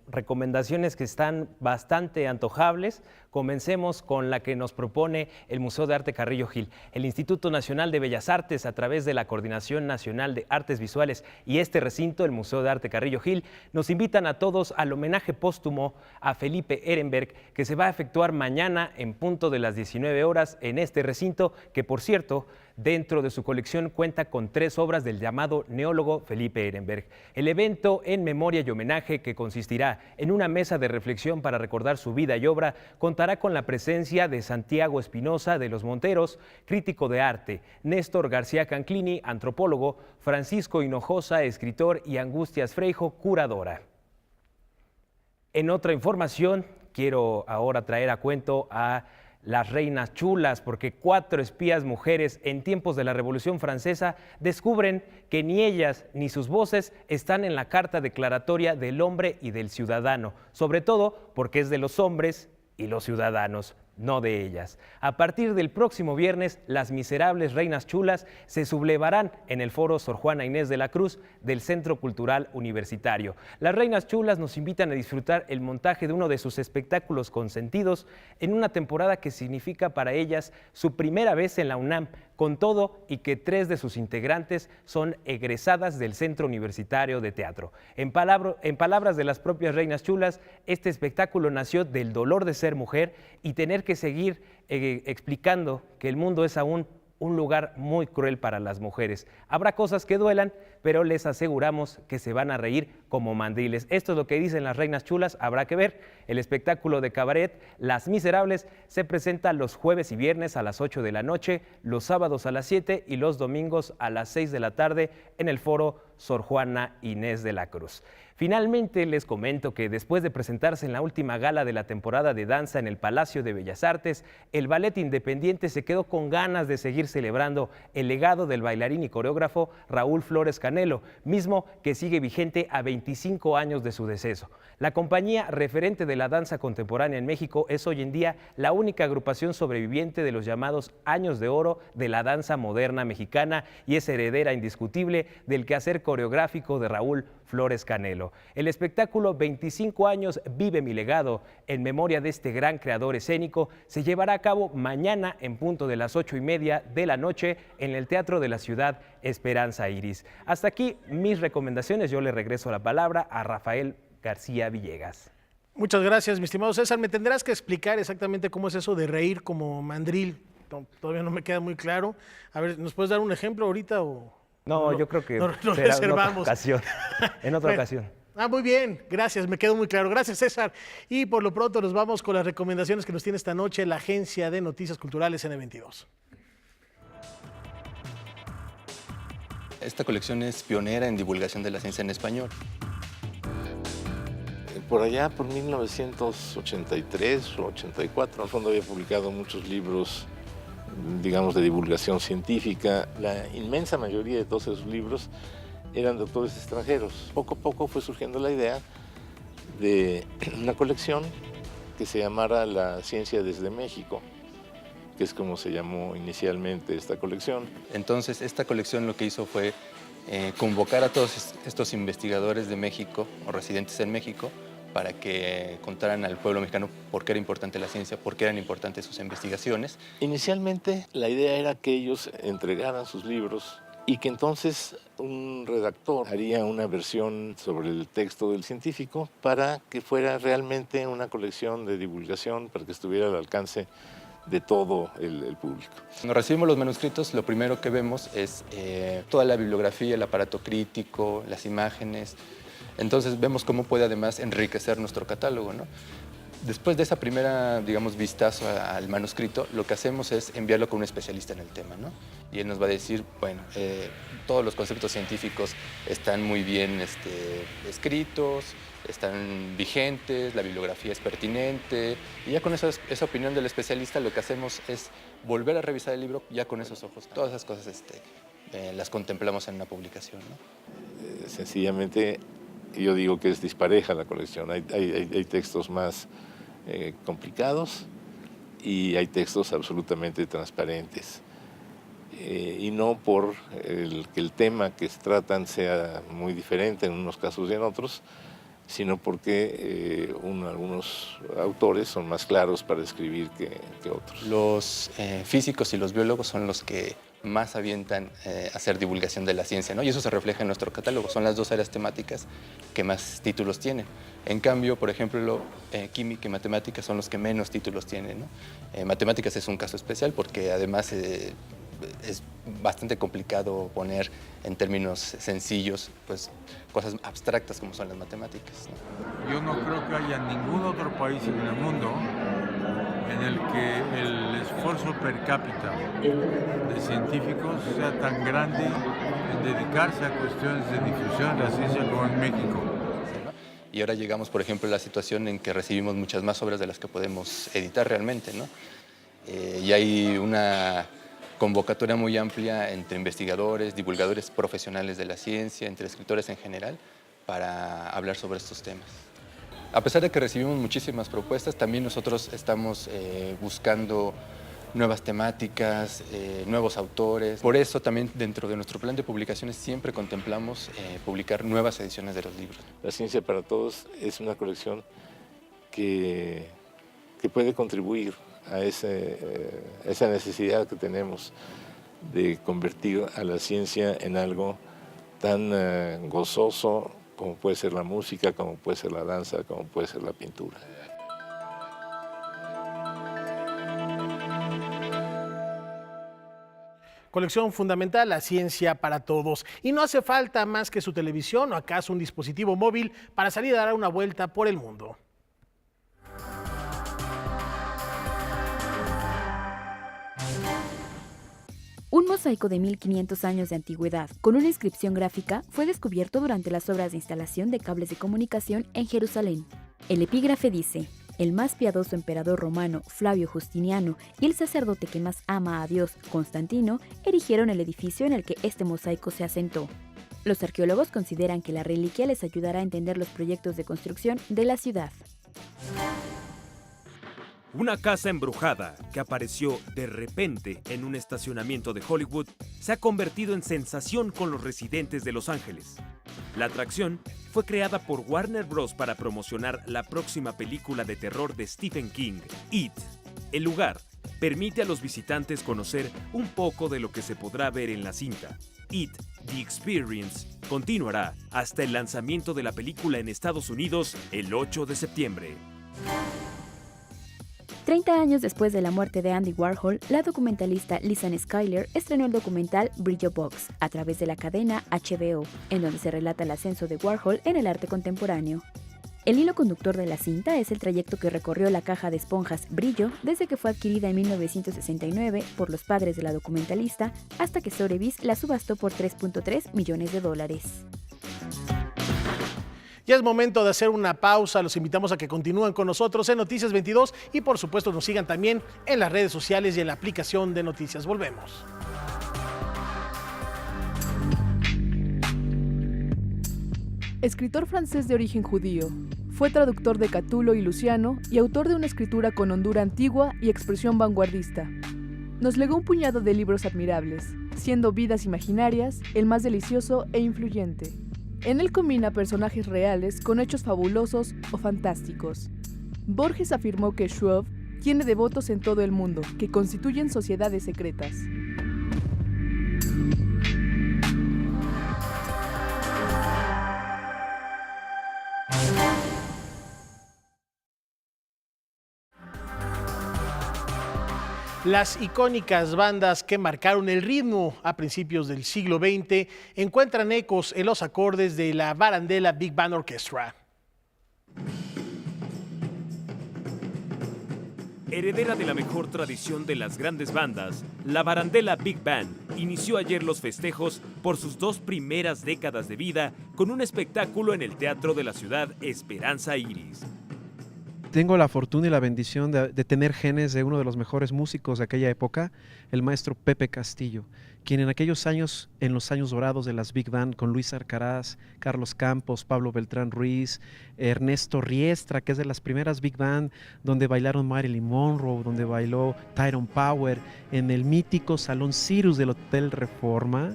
[SPEAKER 17] recomendaciones que están bastante antojables. Comencemos con la que nos propone el Museo de Arte Carrillo Gil. El Instituto Nacional de Bellas Artes, a través de la Coordinación Nacional de Artes Visuales y este recinto, el Museo de Arte Carrillo Gil, nos invitan a todos al homenaje póstumo a Felipe Ehrenberg, que se va a efectuar mañana en punto de las 19 horas en este recinto, que por cierto, dentro de su colección cuenta con 3 obras del llamado neólogo Felipe Ehrenberg. El evento en memoria y homenaje, que consistirá en una mesa de reflexión para recordar su vida y obra, contará con la presencia de Santiago Espinosa de los Monteros, crítico de arte, Néstor García Canclini, antropólogo, Francisco Hinojosa, escritor, y Angustias Freijo, curadora. En otra información, quiero ahora traer a cuento a las reinas chulas, porque 4 espías mujeres en tiempos de la Revolución Francesa descubren que ni ellas ni sus voces están en la Carta Declaratoria del Hombre y del Ciudadano, sobre todo porque es de los hombres y los ciudadanos, no de ellas. A partir del próximo viernes, las miserables reinas chulas se sublevarán en el foro Sor Juana Inés de la Cruz del Centro Cultural Universitario. Las reinas chulas nos invitan a disfrutar el montaje de uno de sus espectáculos consentidos en una temporada que significa para ellas su primera vez en la UNAM, con todo y que 3 de sus integrantes son egresadas del Centro Universitario de Teatro. En palabras de las propias reinas chulas, este espectáculo nació del dolor de ser mujer y tener que seguir explicando que el mundo es aún un lugar muy cruel para las mujeres. Habrá cosas que duelan, pero les aseguramos que se van a reír como mandriles. Esto es lo que dicen las reinas chulas, habrá que ver. El espectáculo de cabaret Las Miserables se presenta los jueves y viernes a las 8 de la noche, los sábados a las 7 y los domingos a las 6 de la tarde en el foro Sor Juana Inés de la Cruz. Finalmente les comento que después de presentarse en la última gala de la temporada de danza en el Palacio de Bellas Artes, el Ballet Independiente se quedó con ganas de seguir celebrando el legado del bailarín y coreógrafo Raúl Flores Canelo, mismo que sigue vigente a 25 años de su deceso. La compañía referente de la danza contemporánea en México es hoy en día la única agrupación sobreviviente de los llamados años de oro de la danza moderna mexicana y es heredera indiscutible del quehacer coreográfico de Raúl Flores Canelo. El espectáculo 25 años Vive mi legado, en memoria de este gran creador escénico, se llevará a cabo mañana en punto de las 8:30 de la noche en el Teatro de la Ciudad Esperanza Iris. Hasta aquí mis recomendaciones. Yo le regreso la palabra a Rafael García Villegas.
[SPEAKER 1] Muchas gracias, mi estimado César. ¿Me tendrás que explicar exactamente cómo es eso de reír como mandril? Todavía no me queda muy claro. A ver, ¿nos puedes dar un ejemplo ahorita o...?
[SPEAKER 17] No, yo creo que
[SPEAKER 1] no
[SPEAKER 17] será en
[SPEAKER 1] reservamos.
[SPEAKER 17] otra ocasión. En otra ocasión.
[SPEAKER 1] Muy bien, gracias, me quedó muy claro. Gracias, César. Y por lo pronto nos vamos con las recomendaciones que nos tiene esta noche la Agencia de Noticias Culturales N22.
[SPEAKER 18] Esta colección es pionera en divulgación de la ciencia en español.
[SPEAKER 19] Por allá, por 1983 o 84, en el fondo había publicado muchos libros, digamos, de divulgación científica. La inmensa mayoría de todos esos libros eran de autores extranjeros. Poco a poco fue surgiendo la idea de una colección que se llamara La Ciencia desde México, que es como se llamó inicialmente esta colección.
[SPEAKER 18] Entonces, esta colección lo que hizo fue convocar a todos estos investigadores de México o residentes en México para que contaran al pueblo mexicano por qué era importante la ciencia, por qué eran importantes sus investigaciones.
[SPEAKER 19] Inicialmente la idea era que ellos entregaran sus libros y que entonces un redactor haría una versión sobre el texto del científico para que fuera realmente una colección de divulgación, para que estuviera al alcance de todo el público.
[SPEAKER 18] Cuando recibimos los manuscritos, lo primero que vemos es toda la bibliografía, el aparato crítico, las imágenes. Entonces vemos cómo puede además enriquecer nuestro catálogo, ¿no? Después de esa primera, digamos, vistazo al manuscrito, lo que hacemos es enviarlo con un especialista en el tema, ¿no? Y él nos va a decir, bueno, todos los conceptos científicos están muy bien escritos, están vigentes, la bibliografía es pertinente, y ya con esa opinión del especialista lo que hacemos es volver a revisar el libro ya con esos ojos. Todas esas cosas las contemplamos en una publicación, ¿no?
[SPEAKER 19] Sencillamente, yo digo que es dispareja la colección. Hay textos más complicados y hay textos absolutamente transparentes. Y no por que el tema que tratan sea muy diferente en unos casos y en otros, sino porque algunos autores son más claros para escribir que otros.
[SPEAKER 18] Los físicos y los biólogos son los que más avientan a hacer divulgación de la ciencia, ¿no? Y eso se refleja en nuestro catálogo. Son las dos áreas temáticas que más títulos tienen. En cambio, por ejemplo, química y matemáticas son los que menos títulos tienen, ¿no? Matemáticas es un caso especial porque además es bastante complicado poner en términos sencillos pues, cosas abstractas como son las matemáticas, ¿no?
[SPEAKER 20] Yo no creo que haya ningún otro país en el mundo en el que el esfuerzo per cápita de científicos sea tan grande en dedicarse a cuestiones de difusión de la ciencia como en México.
[SPEAKER 18] Y ahora llegamos, por ejemplo, a la situación en que recibimos muchas más obras de las que podemos editar realmente, ¿no? Y hay una convocatoria muy amplia entre investigadores, divulgadores profesionales de la ciencia, entre escritores en general, para hablar sobre estos temas. A pesar de que recibimos muchísimas propuestas, también nosotros estamos buscando nuevas temáticas, nuevos autores. Por eso también dentro de nuestro plan de publicaciones siempre contemplamos publicar nuevas ediciones de los libros.
[SPEAKER 19] La Ciencia para Todos es una colección que puede contribuir a esa necesidad que tenemos de convertir a la ciencia en algo tan gozoso como puede ser la música, como puede ser la danza, como puede ser la pintura.
[SPEAKER 1] Colección fundamental, la ciencia para todos. Y no hace falta más que su televisión o acaso un dispositivo móvil para salir a dar una vuelta por el mundo.
[SPEAKER 21] Un mosaico de 1500 años de antigüedad, con una inscripción gráfica, fue descubierto durante las obras de instalación de cables de comunicación en Jerusalén. El epígrafe dice: el más piadoso emperador romano, Flavio Justiniano, y el sacerdote que más ama a Dios, Constantino, erigieron el edificio en el que este mosaico se asentó. Los arqueólogos consideran que la reliquia les ayudará a entender los proyectos de construcción de la ciudad.
[SPEAKER 22] Una casa embrujada que apareció de repente en un estacionamiento de Hollywood se ha convertido en sensación con los residentes de Los Ángeles. La atracción fue creada por Warner Bros. Para promocionar la próxima película de terror de Stephen King, It. El lugar permite a los visitantes conocer un poco de lo que se podrá ver en la cinta. It, The Experience, continuará hasta el lanzamiento de la película en Estados Unidos el 8 de septiembre.
[SPEAKER 21] 30 años después de la muerte de Andy Warhol, la documentalista Lisan Skyler estrenó el documental Brillo Box a través de la cadena HBO, en donde se relata el ascenso de Warhol en el arte contemporáneo. El hilo conductor de la cinta es el trayecto que recorrió la caja de esponjas Brillo desde que fue adquirida en 1969 por los padres de la documentalista hasta que Sotheby's la subastó por $3.3 millones.
[SPEAKER 1] Ya es momento de hacer una pausa, los invitamos a que continúen con nosotros en Noticias 22 y por supuesto nos sigan también en las redes sociales y en la aplicación de Noticias. Volvemos.
[SPEAKER 15] Escritor francés de origen judío, fue traductor de Catulo y Luciano y autor de una escritura con hondura antigua y expresión vanguardista. Nos legó un puñado de libros admirables, siendo Vidas Imaginarias el más delicioso e influyente. En él combina personajes reales con hechos fabulosos o fantásticos. Borges afirmó que Schwab tiene devotos en todo el mundo, que constituyen sociedades secretas.
[SPEAKER 1] Las icónicas bandas que marcaron el ritmo a principios del siglo XX encuentran ecos en los acordes de la Barandella Big Band Orchestra.
[SPEAKER 22] Heredera de la mejor tradición de las grandes bandas, la Barandella Big Band inició ayer los festejos por sus 2 primeras décadas de vida con un espectáculo en el Teatro de la Ciudad Esperanza Iris.
[SPEAKER 23] Tengo la fortuna y la bendición de tener genes de uno de los mejores músicos de aquella época, el maestro Pepe Castillo, quien en aquellos años, en los años dorados de las Big Band, con Luis Arcaraz, Carlos Campos, Pablo Beltrán Ruiz, Ernesto Riestra, que es de las primeras Big Band, donde bailaron Marilyn Monroe, donde bailó Tyrone Power, en el mítico Salón Cirrus del Hotel Reforma.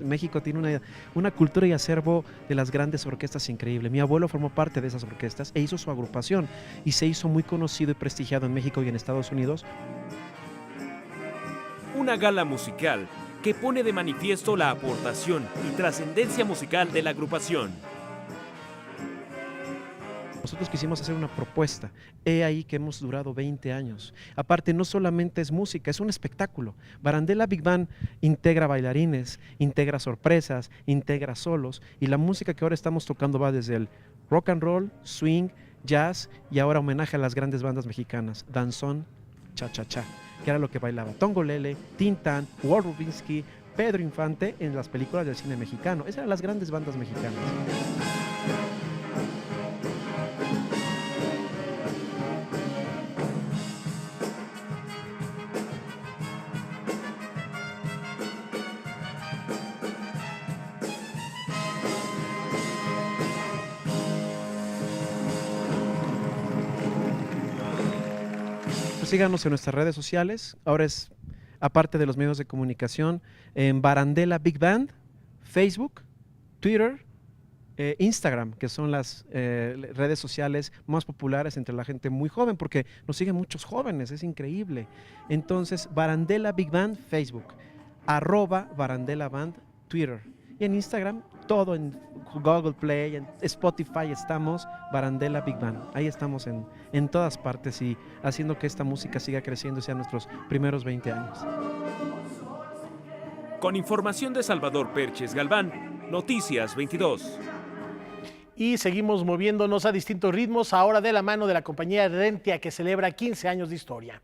[SPEAKER 23] México tiene una cultura y acervo de las grandes orquestas increíble. Mi abuelo formó parte de esas orquestas e hizo su agrupación y se hizo muy conocido y prestigiado en México y en Estados Unidos.
[SPEAKER 22] Una gala musical que pone de manifiesto la aportación y trascendencia musical de la agrupación.
[SPEAKER 23] Nosotros quisimos hacer una propuesta, he ahí que hemos durado 20 años. Aparte, no solamente es música, es un espectáculo. Barandella Big Band integra bailarines, integra sorpresas, integra solos, y la música que ahora estamos tocando va desde el rock and roll, swing, jazz, y ahora homenaje a las grandes bandas mexicanas, danzón, cha-cha-cha, que era lo que bailaba Tongolele, Tintán, Walt Rubinsky, Pedro Infante en las películas del cine mexicano. Esas eran las grandes bandas mexicanas. Síganos en nuestras redes sociales, ahora es, aparte de los medios de comunicación, en Barandella Big Band, Facebook, Twitter, Instagram, que son las redes sociales más populares entre la gente muy joven, porque nos siguen muchos jóvenes, es increíble. Entonces, Barandella Big Band, Facebook, @Barandella Band, Twitter, y en Instagram, todo en Google Play, en Spotify estamos, Barandella Big Band. Ahí estamos en todas partes y haciendo que esta música siga creciendo y sean nuestros primeros 20 años.
[SPEAKER 22] Con información de Salvador Perches Galván, Noticias 22.
[SPEAKER 1] Y seguimos moviéndonos a distintos ritmos, ahora de la mano de la compañía Rentia, que celebra 15 años de historia.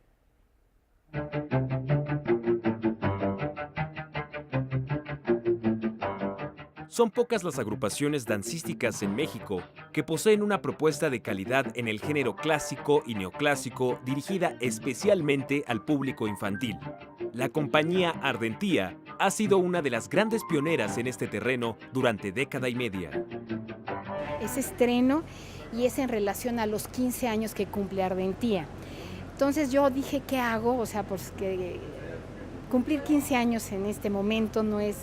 [SPEAKER 22] Son pocas las agrupaciones dancísticas en México que poseen una propuesta de calidad en el género clásico y neoclásico dirigida especialmente al público infantil. La compañía Ardentía ha sido una de las grandes pioneras en este terreno durante década y media.
[SPEAKER 2] Es estreno y es en relación a los 15 años que cumple Ardentía. Entonces yo dije, ¿qué hago? O sea, pues que cumplir 15 años en este momento no es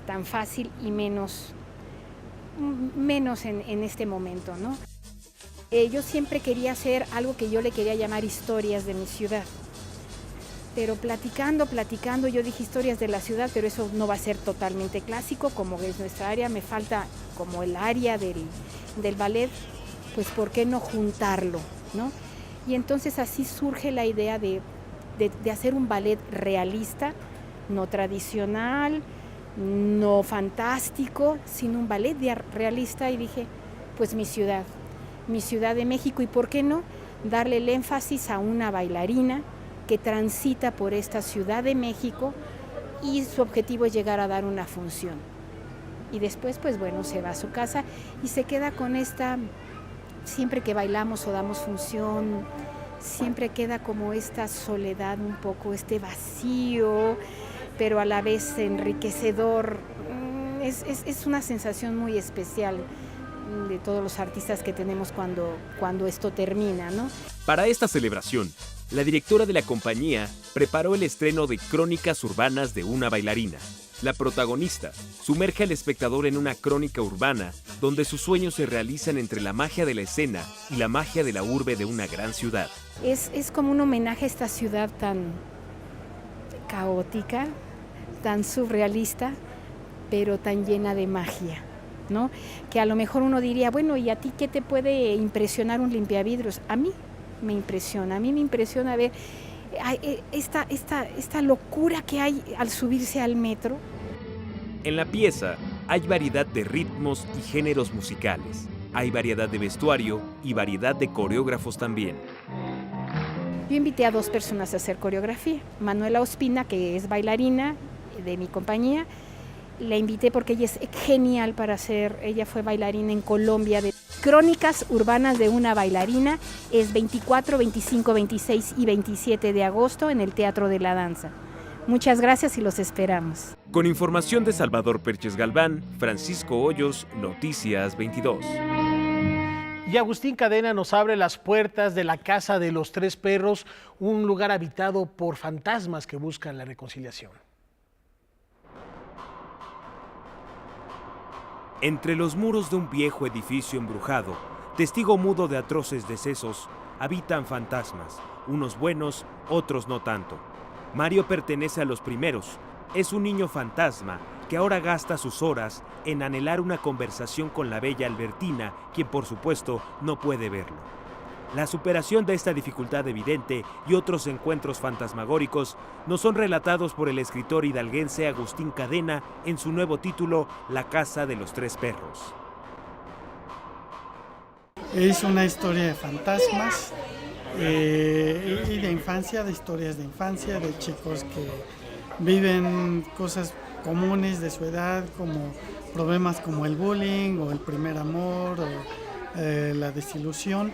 [SPEAKER 2] tan fácil y menos en este momento, ¿no? Yo siempre quería hacer algo que yo le quería llamar historias de mi ciudad. Pero platicando, yo dije historias de la ciudad, pero eso no va a ser totalmente clásico, como es nuestra área, me falta como el área del ballet, pues ¿por qué no juntarlo, no? Y entonces así surge la idea de hacer un ballet realista, no tradicional, no fantástico, sino un ballet realista, y dije, pues mi ciudad de México, y ¿por qué no darle el énfasis a una bailarina que transita por esta Ciudad de México y su objetivo es llegar a dar una función? Y después, pues bueno, se va a su casa y se queda con esta, siempre que bailamos o damos función, siempre queda como esta soledad un poco, este vacío, pero a la vez enriquecedor. Es una sensación muy especial de todos los artistas que tenemos cuando esto termina, ¿no?
[SPEAKER 22] Para esta celebración, la directora de la compañía preparó el estreno de Crónicas Urbanas de una bailarina. La protagonista sumerge al espectador en una crónica urbana donde sus sueños se realizan entre la magia de la escena y la magia de la urbe de una gran ciudad.
[SPEAKER 2] Es como un homenaje a esta ciudad tan caótica, tan surrealista, pero tan llena de magia, ¿no? Que a lo mejor uno diría, bueno, ¿y a ti qué te puede impresionar un limpiavidrios? A mí me impresiona ver esta locura que hay al subirse al metro.
[SPEAKER 22] En la pieza hay variedad de ritmos y géneros musicales. Hay variedad de vestuario y variedad de coreógrafos también.
[SPEAKER 2] Yo invité a 2 personas a hacer coreografía. Manuela Ospina, que es bailarina de mi compañía, la invité porque ella es genial para hacer, ella fue bailarina en Colombia de Crónicas Urbanas de una bailarina, es 24, 25, 26 y 27 de agosto en el Teatro de la Danza. Muchas gracias y los esperamos.
[SPEAKER 22] Con información de Salvador Perches Galván, Francisco Hoyos, Noticias 22.
[SPEAKER 1] Y Agustín Cadena nos abre las puertas de la Casa de los Tres Perros, un lugar habitado por fantasmas que buscan la reconciliación.
[SPEAKER 22] Entre los muros de un viejo edificio embrujado, testigo mudo de atroces decesos, habitan fantasmas, unos buenos, otros no tanto. Mario pertenece a los primeros, es un niño fantasma que ahora gasta sus horas en anhelar una conversación con la bella Albertina, quien por supuesto no puede verlo. La superación de esta dificultad evidente y otros encuentros fantasmagóricos nos son relatados por el escritor hidalguense Agustín Cadena en su nuevo título, La Casa de los Tres Perros.
[SPEAKER 5] Es una historia de fantasmas y de infancia, de historias de infancia, de chicos que viven cosas comunes de su edad, como problemas como el bullying o el primer amor o la desilusión.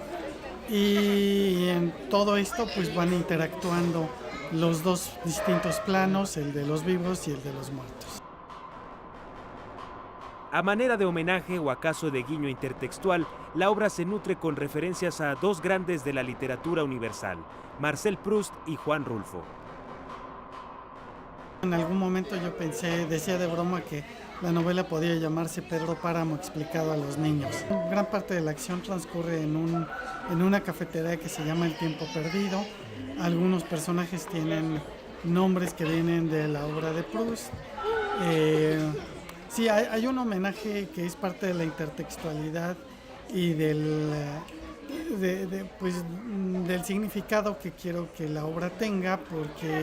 [SPEAKER 5] Y en todo esto pues van interactuando los dos distintos planos, el de los vivos y el de los muertos.
[SPEAKER 22] A manera de homenaje o acaso de guiño intertextual, la obra se nutre con referencias a 2 grandes de la literatura universal, Marcel Proust y Juan Rulfo.
[SPEAKER 5] En algún momento yo decía de broma que la novela podía llamarse Pedro Páramo explicado a los niños. Gran parte de la acción transcurre en una cafetería que se llama El Tiempo Perdido. Algunos personajes tienen nombres que vienen de la obra de Proust. Sí, hay un homenaje que es parte de la intertextualidad y del significado que quiero que la obra tenga, porque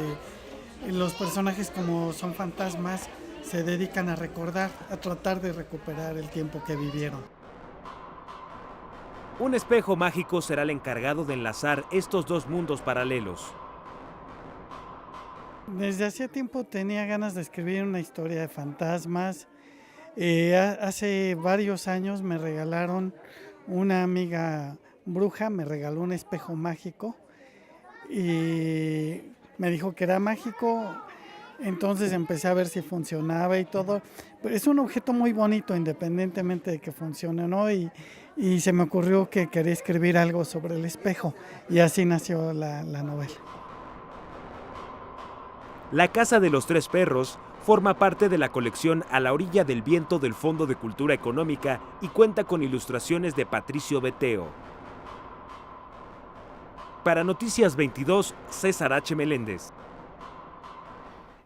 [SPEAKER 5] los personajes, como son fantasmas, se dedican a recordar, a tratar de recuperar el tiempo que vivieron.
[SPEAKER 22] Un espejo mágico será el encargado de enlazar estos dos mundos paralelos.
[SPEAKER 5] Desde hace tiempo tenía ganas de escribir una historia de fantasmas. Hace varios años me regalaron, una amiga bruja me regaló un espejo mágico y me dijo que era mágico, entonces empecé a ver si funcionaba y todo. Pero es un objeto muy bonito independientemente de que funcione o no, y se me ocurrió que quería escribir algo sobre el espejo y así nació la novela.
[SPEAKER 22] La Casa de los Tres Perros forma parte de la colección A la orilla del viento del Fondo de Cultura Económica y cuenta con ilustraciones de Patricio Beteo. Para Noticias 22, César H. Meléndez.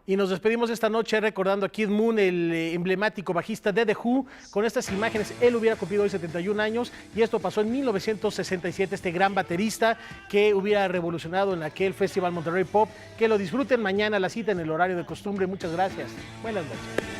[SPEAKER 1] Y nos despedimos esta noche recordando a Kid Moon, el emblemático bajista de The Who, con estas imágenes. Él hubiera cumplido hoy 71 años y esto pasó en 1967, este gran baterista que hubiera revolucionado en aquel Festival Monterrey Pop. Que lo disfruten mañana, la cita en el horario de costumbre. Muchas gracias. Buenas noches.